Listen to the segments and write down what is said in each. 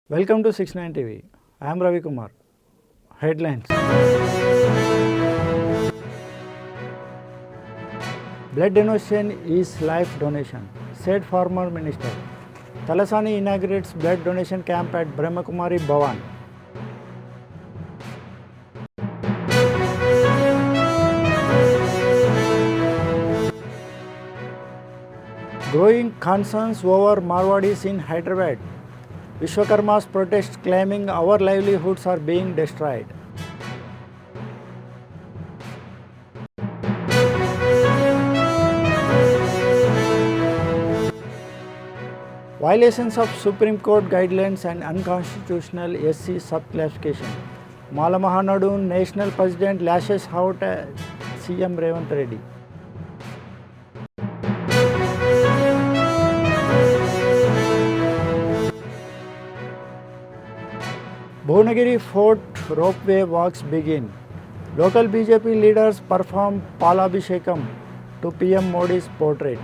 Welcome to 69 TV. I am Ravi Kumar. Headlines. Blood donation is life donation, said former minister. Talasani inaugurates blood donation camp at Brahmakumari Bhavan. Growing concerns over Marwadis in Hyderabad. Vishwakarma's protest claiming our livelihoods are being destroyed. Violations of Supreme Court guidelines and unconstitutional SC subclassification. Mala Mahanadu National President lashes out at CM Revanth Reddy. Bhuvanagiri Fort ropeway walks begin. Local BJP leaders perform Palabhishekam to PM Modi's portrait.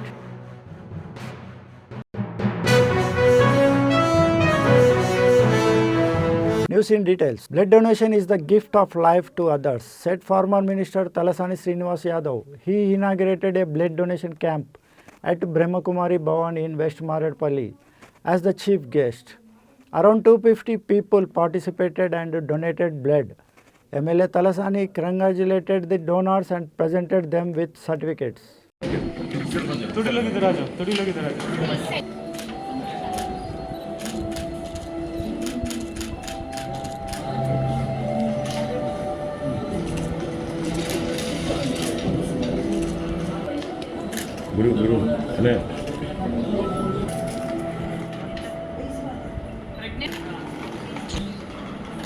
News in details. Blood donation is the gift of life to others, said former Minister Talasani Srinivas Yadav. He inaugurated a blood donation camp at Brahmakumari Bhavan in West Maredpalli as the chief guest. Around 250 people participated and donated blood. MLA Talasani congratulated the donors and presented them with certificates.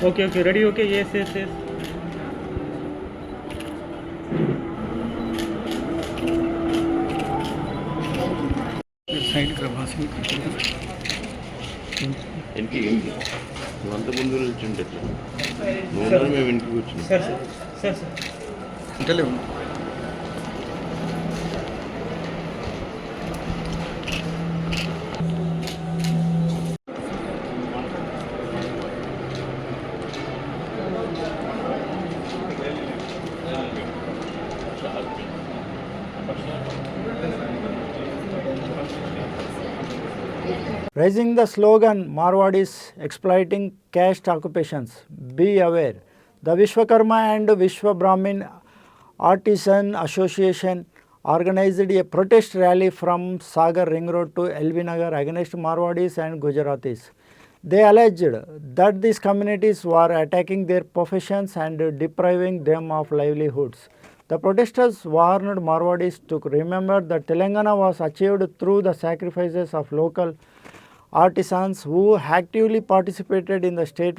Okay, ready, okay, yes. Side Prabhasi. इनकी अंत ముందు వచ్చిండే నోనర్ మేము ఇంటికి వచ్చింది sir ఇంటలే Raising the slogan Marwadis exploiting caste occupations, be aware. The Vishwakarma and Vishwa Brahmin Artisan Association organized a protest rally from Sagar Ring Road to LB Nagar against Marwadis and Gujaratis. They alleged that these communities were attacking their professions and depriving them of livelihoods. The protesters warned Marwadis to remember that Telangana was achieved through the sacrifices of local artisans who actively participated in the state.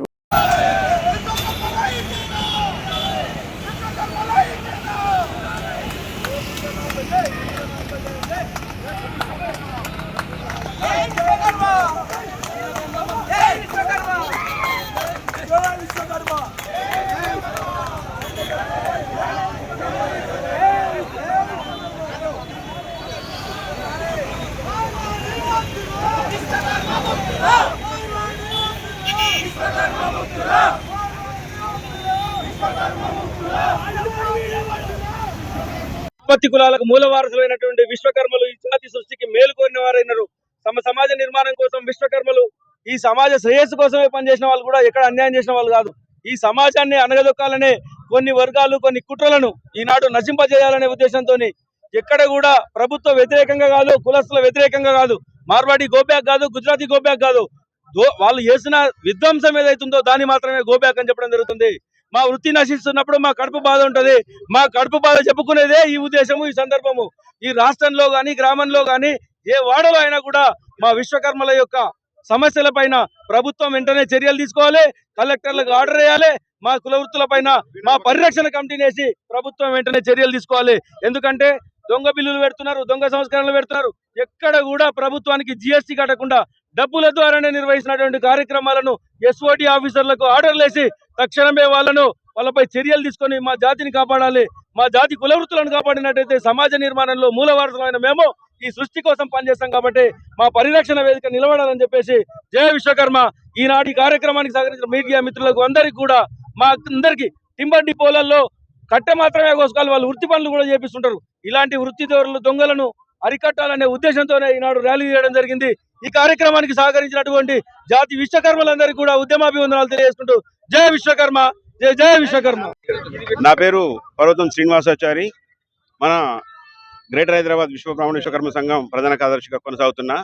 ఉత్పత్తి కులాలకు మూల వారసులైనటువంటి విశ్వకర్మలు ఈ జాతి సృష్టికి మేలు కోరిన వారైనారు. తమ సమాజ నిర్మాణం కోసం విశ్వకర్మలు ఈ సమాజ శ్రేయస్సు కోసమే పనిచేసిన వాళ్ళు కూడా ఎక్కడ అన్యాయం చేసిన వాళ్ళు కాదు. ఈ సమాజాన్ని అనగదొక్కాలనే కొన్ని వర్గాలు కొన్ని కుట్రలను ఈనాడు నశింపజేయాలనే ఉద్దేశంతో ఎక్కడ కూడా ప్రభుత్వ వ్యతిరేకంగా కాదు, కులస్తుల వ్యతిరేకంగా కాదు, మార్వాడి గోబ్యాక్ కాదు, గుజరాతీ గోబ్యాక్ కాదు, వాళ్ళు చేసిన విధ్వంసం ఏదైతుందో దాన్ని మాత్రమే గోబ్యాక్ అని చెప్పడం జరుగుతుంది. మా వృత్తి నశిస్తున్నప్పుడు మా కడుపు బాధ ఉంటది. మా కడుపు బాధ చెప్పుకునేదే ఈ ఉద్దేశము, ఈ సందర్భము. ఈ రాష్ట్రంలో గాని గ్రామంలో గాని ఏ వాడలో అయినా కూడా మా విశ్వకర్మల యొక్క సమస్యల పైన ప్రభుత్వం వెంటనే చర్యలు తీసుకోవాలి. కలెక్టర్లకు ఆర్డర్ వేయాలి. మా కుల వృత్తుల పైన మా పరిరక్షణ కమిటీని వేసి ప్రభుత్వం వెంటనే చర్యలు తీసుకోవాలి. ఎందుకంటే దొంగ బిల్లులు పెడుతున్నారు, దొంగ సంస్కరణలు పెడుతున్నారు. ఎక్కడ కూడా ప్రభుత్వానికి జిఎస్టీ కట్టకుండా డబ్బుల ద్వారానే నిర్వహిస్తున్నటువంటి కార్యక్రమాలను ఎస్ఓటి ఆఫీసర్లకు ఆర్డర్లు వేసి తక్షణమే వాళ్ళపై చర్యలు తీసుకొని మా జాతిని కాపాడాలి. మా జాతి కులవృత్తులను కాపాడినట్టయితే సమాజ నిర్మాణంలో మూలవారసులైన మేము ఈ సృష్టి కోసం పనిచేస్తాం కాబట్టి మా పరిరక్షణ వేదిక నిలబడాలని చెప్పేసి జయ విశ్వకర్మ ఈనాటి కార్యక్రమానికి సహకరించిన మీడియా మిత్రులకు అందరికీ కూడా మా అందరికీ టింబర్ డిపోలలో కట్టె మాత్రమే కోసుకోవాలి, వాళ్ళు వృత్తి పనులు కూడా చేపిస్తుంటారు. ఇలాంటి వృత్తిదారులు దొంగలను అరికట్టాలనే ఉద్దేశంతోనే ఈనాడు ర్యాలీ చేయడం జరిగింది. ఈ కార్యక్రమానికి సహకరించినటువంటి జాతి విశ్వకర్మలందరికీ కూడా ఉద్యమాభివందనాలు తెలియజేసుకుంటూ జై విశ్వకర్మ, జై జై విశ్వకర్మ. నా పేరు పర్వతం శ్రీనివాసాచారి. మన గ్రేటర్ హైదరాబాద్ విశ్వబ్రాహ్మణ విశ్వకర్మ సంఘం ప్రధాన కార్యదర్శిగా కొనసాగుతున్నా.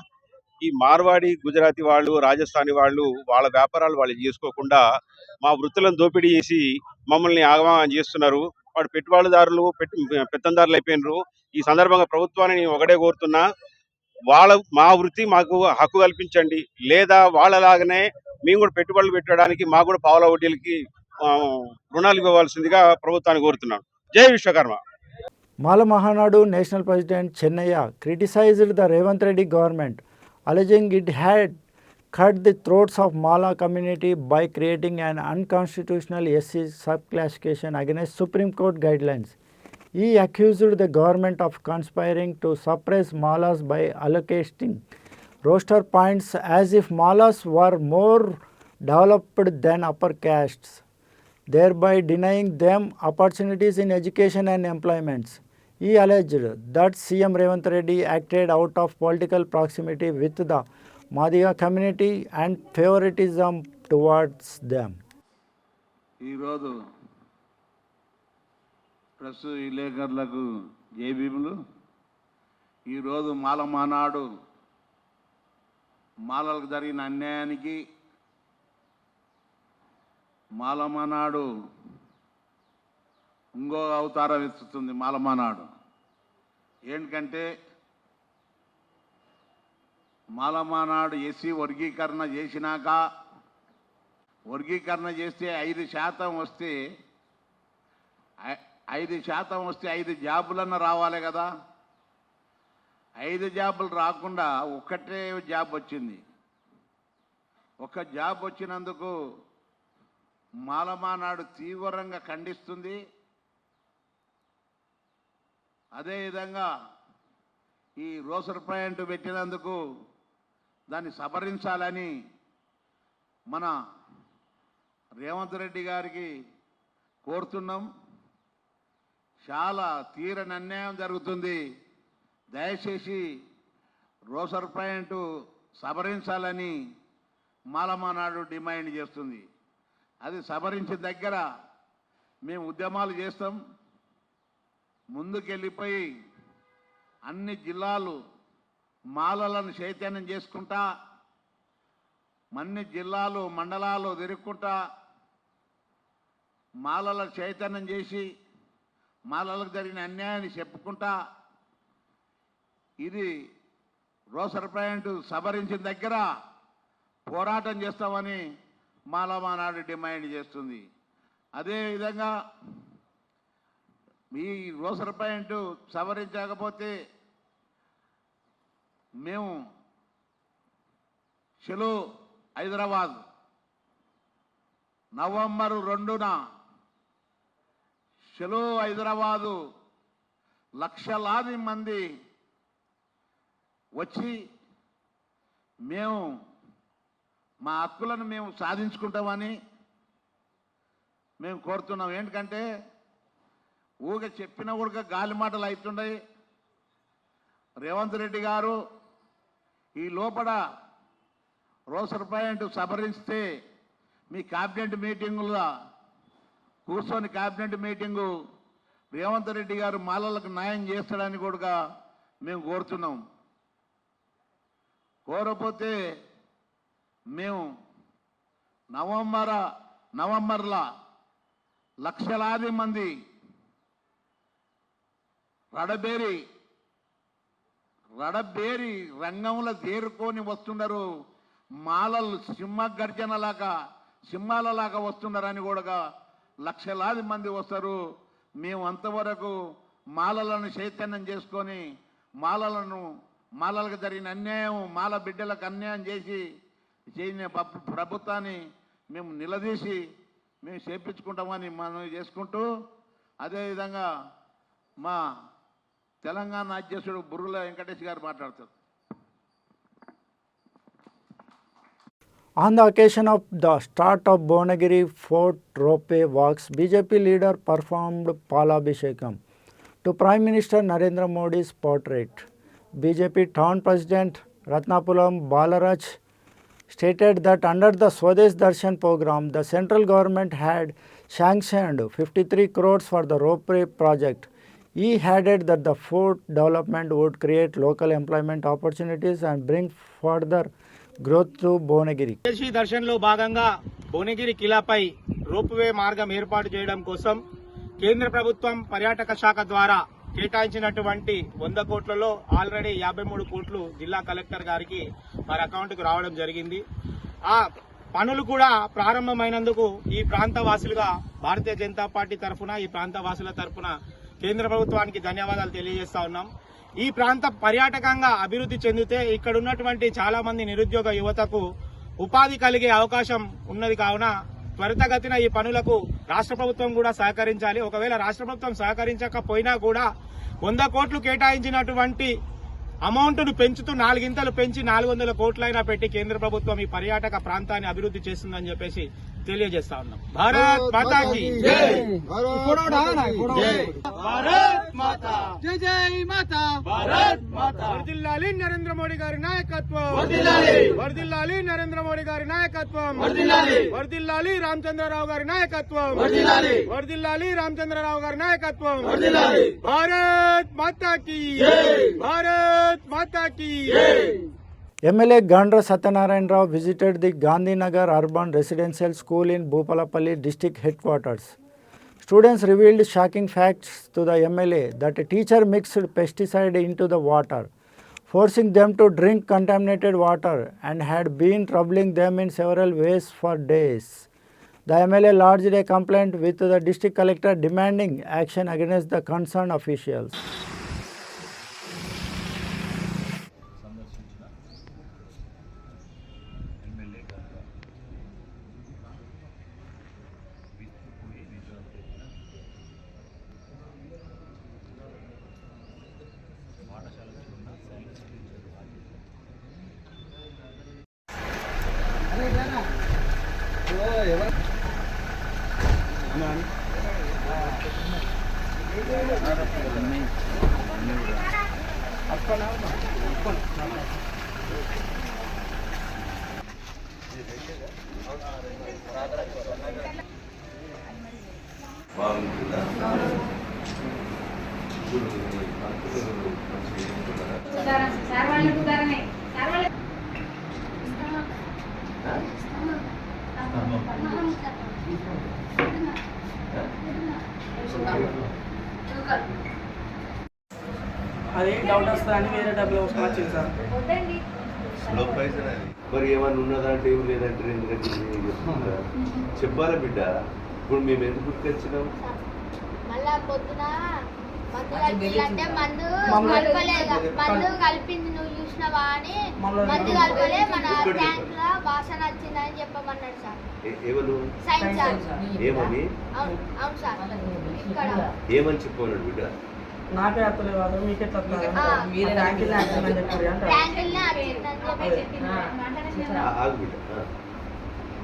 ఈ మార్వాడి, గుజరాతీ వాళ్ళు, రాజస్థానీ వాళ్ళు వాళ్ళ వ్యాపారాలు వాళ్ళు చేసుకోకుండా మా వృత్తులను దోపిడీ చేసి మమ్మల్ని ఆగమనం చేస్తున్నారు. వాడు పెట్టుబడిదారులు పెత్తందారులు అయిపోయినారు. ఈ సందర్భంగా ప్రభుత్వాన్ని నేను ఒకటే కోరుతున్నా, మా వృత్తి మాకు హక్కు కల్పించండి, లేదా వాళ్ళలాగానే మేము కూడా పెట్టుబడులు పెట్టడానికి మాకు కూడా పావుల వడ్డీలకి రుణాలు ఇవ్వవలసిందిగా ప్రభుత్వాన్ని కోరుతున్నాను. జై Vishwakarma. Mala Mahanadu National President Chennaiya criticized the Revanth Reddy government, alleging it had cut the throats of Mala community by creating an unconstitutional SC subclassification against Supreme Court guidelines. He accused the government of conspiring to suppress Malas by allocating roster points as if Malas were more developed than upper castes, thereby denying them opportunities in education and employments. He alleged that CM Revanth Reddy acted out of political proximity with the Madiga community and favoritism towards them. ఈరోజు press విలేకరులకు జేబీములు. ఈరోజు మాల మానాడు మాలలకు జరిగిన అన్యాయానికి మాలమానాడు ఇంకో అవతారం ఎత్తుతుంది. మాలమానాడు ఏంటంటే Malamanadu SC వర్గీకరణ చేసినాక, వర్గీకరణ చేస్తే 5% వస్తే 5% వస్తే 5 జాబులన్న రావాలి కదా. 5 జాబులు రాకుండా ఒక్కటే జాబ్ వచ్చింది. ఒక జాబ్ వచ్చినందుకు మాలమానాడు తీవ్రంగా ఖండిస్తుంది. అదేవిధంగా ఈ రోసర్ పాయింట్ పెట్టినందుకు దాన్ని సవరించాలని మన రేవంత్ రెడ్డి గారికి కోరుతున్నాం. చాలా తీరని అన్యాయం జరుగుతుంది. దయచేసి రోసర్ పాయింట్ సవరించాలని మాలమానాడు డిమాండ్ చేస్తుంది. అది సవరించిన దగ్గర మేము ఉద్యమాలు చేస్తాం. ముందుకెళ్ళిపోయి అన్ని జిల్లాలు మాలలను చైతన్యం చేసుకుంటా, అన్ని జిల్లాలు మండలాలు తిరుగుకుంటా మాలల చైతన్యం చేసి మాలలకు జరిగిన అన్యాయాన్ని చెప్పుకుంటా, ఇది రోసర్ పాయింట్ సవరించిన దగ్గర పోరాటం చేస్తామని మాలమానాడు డిమాండ్ చేస్తుంది. అదేవిధంగా ఈ రోసర్ పాయింట్ సవరించకపోతే మేము చలో హైదరాబాద్ నవంబర్ 2న చలో హైదరాబాదు లక్షలాది మంది వచ్చి మేము మా హక్కులను మేము సాధించుకుంటామని మేము కోరుతున్నాం. ఏంటంటే ఊగ చెప్పిన ఊరిక గాలి మాటలు అవుతుండయి. రేవంత్ రెడ్డి గారు ఈ లోపల రోసర్ పాయింట్ సవరిస్తే మీ క్యాబినెట్ మీటింగులో కూర్చొని క్యాబినెట్ మీటింగు రేవంత్ రెడ్డి గారు మాలలకు న్యాయం చేస్తాడని కూడా మేము కోరుతున్నాం. కోరపోతే మేము నవంబర్లో లక్షలాది మంది రడబేరి రంగంలో చేరుకొని వస్తున్నారు. మాలలు సింహాలలాగా వస్తున్నారని కూడా లక్షలాది మంది వస్తారు. మేము అంతవరకు మాలలను చైతన్యం చేసుకొని మాలలకు జరిగిన అన్యాయం, మాల బిడ్డలకు అన్యాయం చేయని ప్రభుత్వాన్ని మేము నిలదీసి మేము చేపించుకుంటామని మనం చేసుకుంటూ, అదేవిధంగా మా తెలంగాణ అధ్యక్షుడు బుర్రుల వెంకటేష్ గారు మాట్లాడతారు. On the occasion of the start of Bhuvnagiri Fort Ropeway Works, BJP leader performed Palabhishekam to Prime Minister Narendra Modi's portrait. BJP town president Ratnapulam Balaraj stated that under the Swadesh Darshan program, the central government had sanctioned 53 crores for the ropeway project. He added that the fort development would create local employment opportunities and bring further growth to Bhuvnagiri. స్వదేశీ దర్శన్లో భాగంగా Bhuvanagiri కిలాపై ropeway మార్గం ఏర్పాటు చేయడం కోసం కేంద్ర ప్రభుత్వం పర్యాటక శాఖ ద్వారా కేటాయించినటువంటి 100 కోట్లలో ఆల్రెడీ 53 కోట్లు జిల్లా కలెక్టర్ గారికి వారి అకౌంట్కు రావడం జరిగింది. ఆ పనులు కూడా ప్రారంభమైనందుకు ఈ ప్రాంత వాసులుగా భారతీయ జనతా పార్టీ తరఫున ఈ ప్రాంత వాసుల తరఫున కేంద్ర ప్రభుత్వానికి ధన్యవాదాలు తెలియజేస్తా ఉన్నాం. ఈ ప్రాంత పర్యాటకంగా అభివృద్ధి చెందితే ఇక్కడ ఉన్నటువంటి చాలా మంది నిరుద్యోగ యువతకు ఉపాధి కలిగే అవకాశం ఉన్నది. కావున త్వరితగతిన ఈ పనులకు రాష్ట్ర ప్రభుత్వం కూడా సహకరించాలి. ఒకవేళ రాష్ట్ర ప్రభుత్వం సహకరించకపోయినా కూడా 100 కోట్లు కేటాయించినటువంటి అమౌంట్ను పెంచుతూ 4 ఇంతలు పెంచి 400 కోట్లైనా పెట్టి కేంద్ర ప్రభుత్వం ఈ పర్యాటక ప్రాంతాన్ని అభివృద్ధి చేస్తుందని చెప్పేసి తెలియజేస్తా ఉన్నాం. భారత్ మాతాకి జై. భారత్ మాతా జై జై మాతా. భారత్ మాతా. వర్ధిల్లాలి నరేంద్ర మోడీ గారి నాయకత్వం. వర్ధిల్లాలి నరేంద్ర మోడీ గారి నాయకత్వం. వర్ధిల్లాలి రామచంద్రరావు గారి నాయకత్వం. వర్ధిల్లాలి రామచంద్రరావు గారి నాయకత్వం. భారత్ మాతాకి భారత్ మాతాకి. MLA Gandra Satyanarayana Rao visited the Gandhinagar Urban Residential School in Bhupalapalli district headquarters. Students revealed shocking facts to the MLA that a teacher mixed pesticide into the water, forcing them to drink contaminated water and had been troubling them in several ways for days. The MLA lodged a complaint with the district collector demanding action against the concerned officials. అది doubt వస్తా అని వేరే డబ్బులు అవసరం వచ్చింది sir. Slow poison అది. మరి ఏమన్నా ఉన్నదా అంటే ఏం లేదంటే ఎందుకంటే చెప్పాలి బిడ్డ. ఇప్పుడు మేము ఎందుకు గుర్తొచ్చినాం? మళ్ళా పొద్దున మందు కలిపిందంటే మందు కలిపింది నువ్వు చూసినావా అని మందు కలపలే మన ట్యాంక్ లో వాసన వచ్చిందని చెప్పమన్నాడు సార్. ఎవరు? Science sir. ఏమని? అవును సార్. ఇక్కడ ఏమని చెప్పన్నాడు బిడ్డ? నాకే అర్థలేదు కాదు మీకే ట్యాంకిల్ వచ్చిందని చెప్పారు అంటే ట్యాంకుల్నే వచ్చిందని చెప్పి ఆగు బిడ్డ.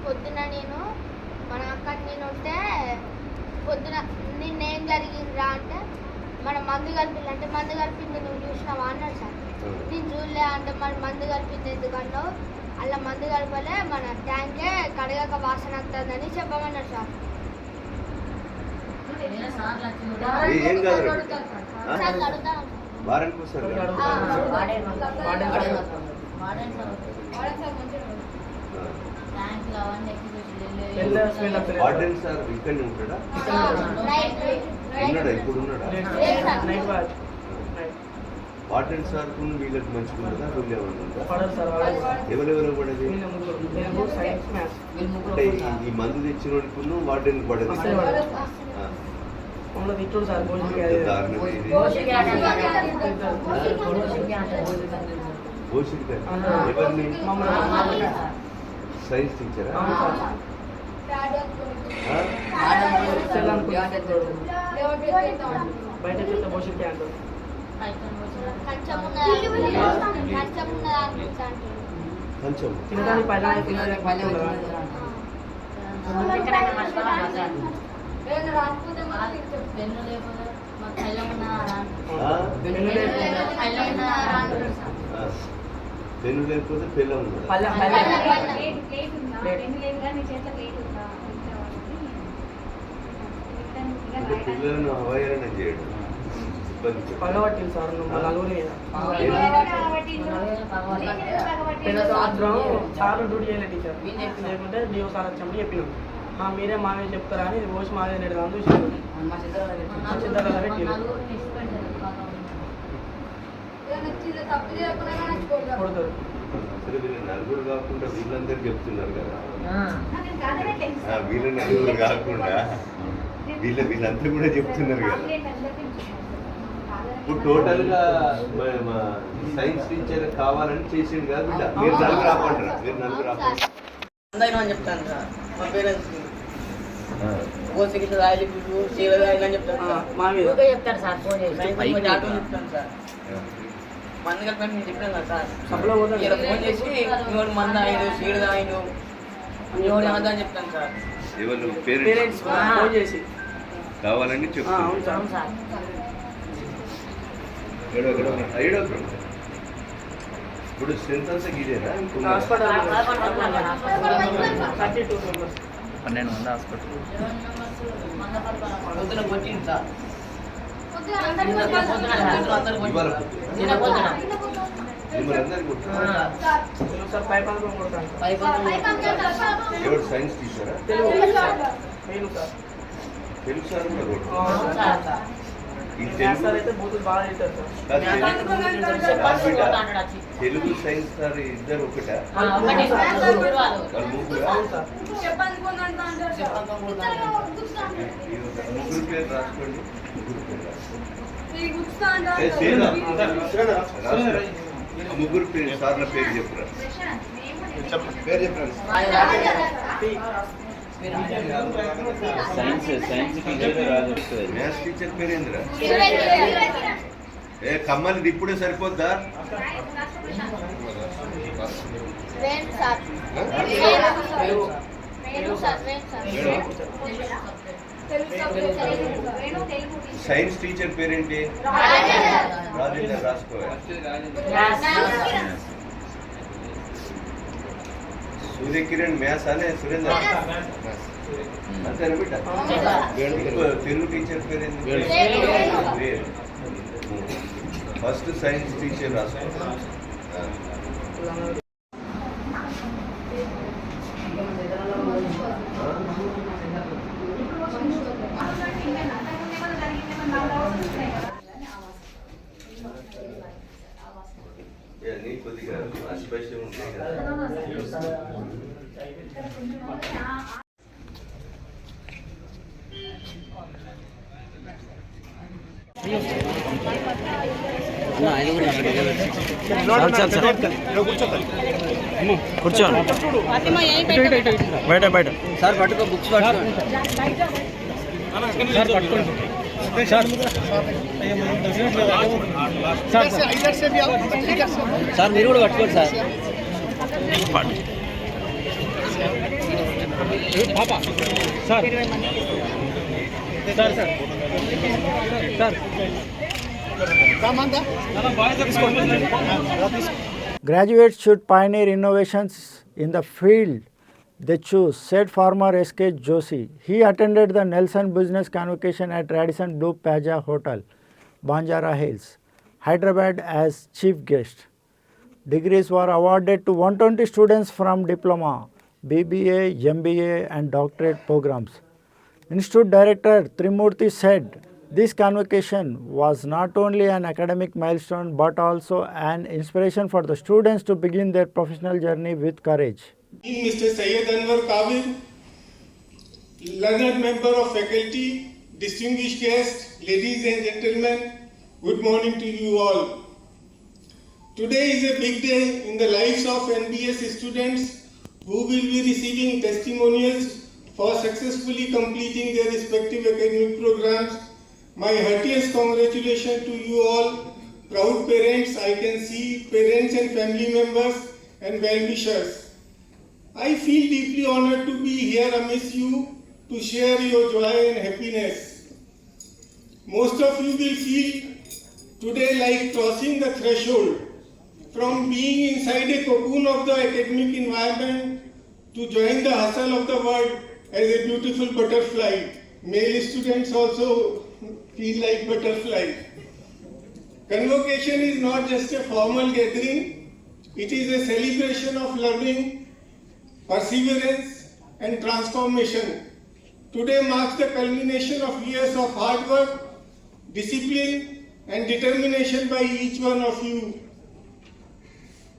పొద్దున నేను మన అక్కడ నేను ఉంటే పొద్దున నిన్నేం జరిగిందిరా అంటే మన మందు కలిపింది మందు కలిపింది నువ్వు చూసినావా అన్నాడు సార్. నేను చూడలే అంటే మరి మందు కలిపింది ఎందుకన్నావు? అలా మందు కలపలే మన ట్యాంకే కడగక వాసన వస్తుందని చెప్పమన్నాడు సార్. ఏం కాదు సార్ అడుగుతాను. వారానికి వస్తారు వార్డెన్ సార్ ఇక్కడనే ఉంటాడా? ఉన్నాడా? ఇప్పుడు ఉన్నాడా? వార్డెన్ సార్ వీళ్ళకి మంచిగా ఉన్నదా? వీళ్ళు ఏమన్నా ఉందా? ఎవరెవరు పడేది అంటే ఈ మందు తెచ్చిన వాడికి వార్డెన్ పడదు. ఎవరిని? సైన్స్ టీచరా? బయట భవిష్యత్తు కంచం ఉన్నదా కొంచెం తినడానికి పైన తినడానికి పైన పెన్ను లేకపోతే పిల్ల ఉంది. అంటే పిల్లలను అవహేళన చేయడం ఇబ్బంది. పగబట్టింది సార్ నలుగురి మీద సాయంత్రం సార్ డ్యూటీ చేయలేదు టీచర్ లేకుంటే డిఓ సార్ వచ్చామని చెప్పినాం. మీరే మామే చెప్తారా అని రోజు మాదే నేడు చూసాను సిద్ధంగా పెట్టి కొడతారు. అసలు వీళ్ళు నలుగురు కాకుండా వీళ్ళందరూ చెప్తున్నారు కదా, వీళ్ళ నలుగురు కాకుండా వీళ్ళందరూ కూడా చెప్తున్నారు కదా. ఇప్పుడు టోటల్ గా సైన్స్ టీచర్ కావాలని చేసేది కాదు బిడ్డ. మీరు నలుగురు ఆపంటారా? మీరు నలుగురు ఆపండి అందరికీ అని చెప్తాను సార్. మా పేరెంట్స్కి కోసికి రాయలు చీరగాయలు అని చెప్తాను మా మీద చెప్తాను సార్. ఫోన్ చేసి చెప్తాను సార్. మంది కలిపి నేను చెప్పాను కదా సార్. సభలో ఇలా ఫోన్ చేసి ఇంకోటి మంద ఆయన చీడ ఆయన ఇంకోటి ఏమన్నా అని చెప్తాను సార్. ఎవరు పేరెంట్స్ ఫోన్ చేసి కావాలని చెప్తాను. ఇప్పుడు స్ట్రెంత్ అంతా గిదేనా? 32 మెంబర్స్ 12 మంది హాస్పిటల్ పొద్దున కొట్టింది సార్. ఎవరు సైన్స్ టీచరా? తెలుగు సార్ కూడా తెలుగు సైన్స్ సార్ ఇద్దరు ఒకట? ముగ్గురు పేరు రాసుకోండి. ముగ్గురు పేరు సార్ల పేరు చెప్పురా. పేరు చెప్పండి. Maths teacher పేరేంద్రా? కమ్మలిది ఇప్పుడే సరిపోద్దా? సైన్స్ టీచర్ పేరేంటి? రాజేంద్ర. రాసుకోవాలి. సూర్యకిరణ్ మ్యాథ్స్ అనే సురేంద్ర అంతేనా బిడ్డ? తెలుగు టీచర్ పేరేంటి? ఫస్ట్ సైన్స్ టీచర్ రాసుకోవాలి. నీ కొద్దిగా స్పెషల్ ఉంటాయి కదా. కూర్చోండి బయట బయట సార్ పట్టుకో బుక్స్ పట్టుకోండి సార్ పట్టుకోండి సార్ మీరు కూడా పట్టుకోండి సార్ పాపా sir sir sir sir Graduates should pioneer innovations in the field they choose, said farmer S.K. Joshi. He attended the Nelson Business Convocation at Radisson Blue Plaza Hotel, Banjara Hills, Hyderabad as chief guest. Degrees were awarded to 120 students from diploma, BBA, MBA and doctorate programs. Institute Director Trimurthy said, this convocation was not only an academic milestone but also an inspiration for the students to begin their professional journey with courage. Mr. Syed Anwar Kabir, learned member of faculty, distinguished guests, ladies and gentlemen, good morning to you all. Today is a big day in the lives of NBS students who will be receiving testimonials for successfully completing their respective academic programs. My heartiest congratulations to you all, proud parents. I can see parents and family members and well-wishers. I feel deeply honored to be here amidst you to share your joy and happiness. Most of you will feel today like crossing the threshold from being inside a cocoon of the academic environment to join the hustle of the world as a beautiful butterfly. Male students also feel like butterflies. Convocation is not just a formal gathering, it is a celebration of learning, perseverance and transformation. Today marks the culmination of years of hard work, discipline and determination by each one of you.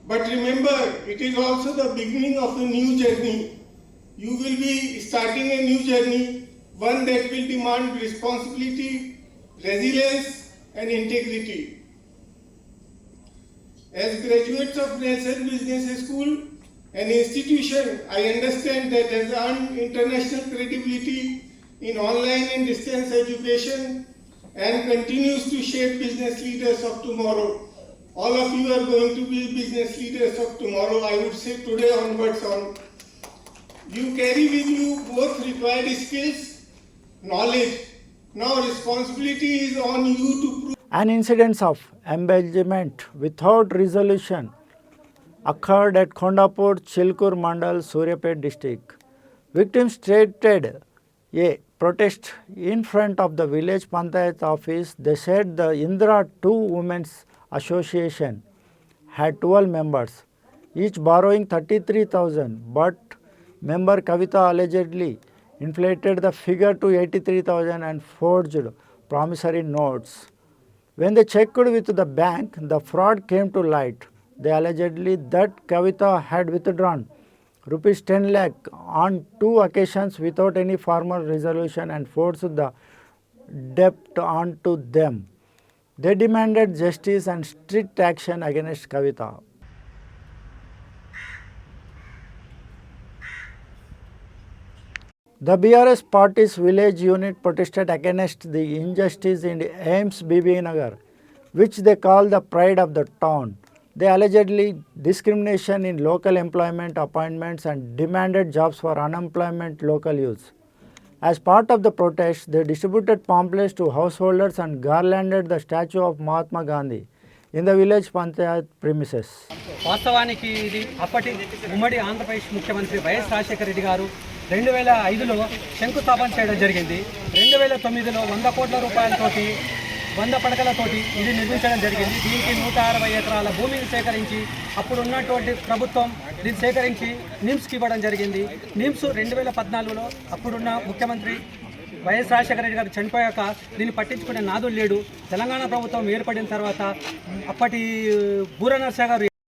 But remember, it is also the beginning of a new journey. You will be starting a new journey, one that will demand responsibility, resilience and integrity. As graduates of Nelson Business School, an institution I understand that has earned international credibility in online and distance education and continues to shape business leaders of tomorrow. All of you are going to be business leaders of tomorrow, I would say today onwards on. You carry with you both required skills, knowledge. Now responsibility is on you to prove. An incident of embezzlement without resolution occurred at Kondapur, Chilkur Mandal, Suryapet district. Victims stated a protest in front of the village Panchayat office. They said the Indra 2 Women's Association had 12 members, each borrowing 33,000, but member Kavita allegedly inflated the figure to 83,000 and forged promissory notes. When they checked with the bank, the fraud came to light. They allegedly that Kavita had withdrawn rupees 10 lakh on 2 occasions without any formal resolution and forced the debt onto them. They demanded justice and strict action against Kavita. The BRS party's village unit protested against the injustice in AIMS BB Nagar, which they call the pride of the town. They allegedly discrimination in local employment appointments and demanded jobs for unemployment local youths. As part of the protest, they distributed pamphlets to householders and garlanded the statue of Mahatma Gandhi in the village Panchayat premises. వాస్తవానికి ఇది అప్పటి ఉమ్మడి ఆంధ్రప్రదేశ్ ముఖ్యమంత్రి YS Rajasekhara Reddy గారు 2005లో శంకుస్థాపన చేయడం జరిగింది. 2009లో 100 కోట్ల రూపాయలతోటి 100 పడకలతోటి ఇది నిర్మించడం జరిగింది. దీనికి 160 ఎకరాల భూమిని సేకరించి అప్పుడు ఉన్నటువంటి ప్రభుత్వం దీన్ని సేకరించి నిమ్స్కి ఇవ్వడం జరిగింది. నిమ్స్ 2014లో అప్పుడున్న ముఖ్యమంత్రి వైఎస్ రాజశేఖర రెడ్డి గారు చనిపోయాక దీన్ని పట్టించుకునే నాదులు లేడు. తెలంగాణ ప్రభుత్వం ఏర్పడిన తర్వాత అప్పటి బూర నరసయ్య గారు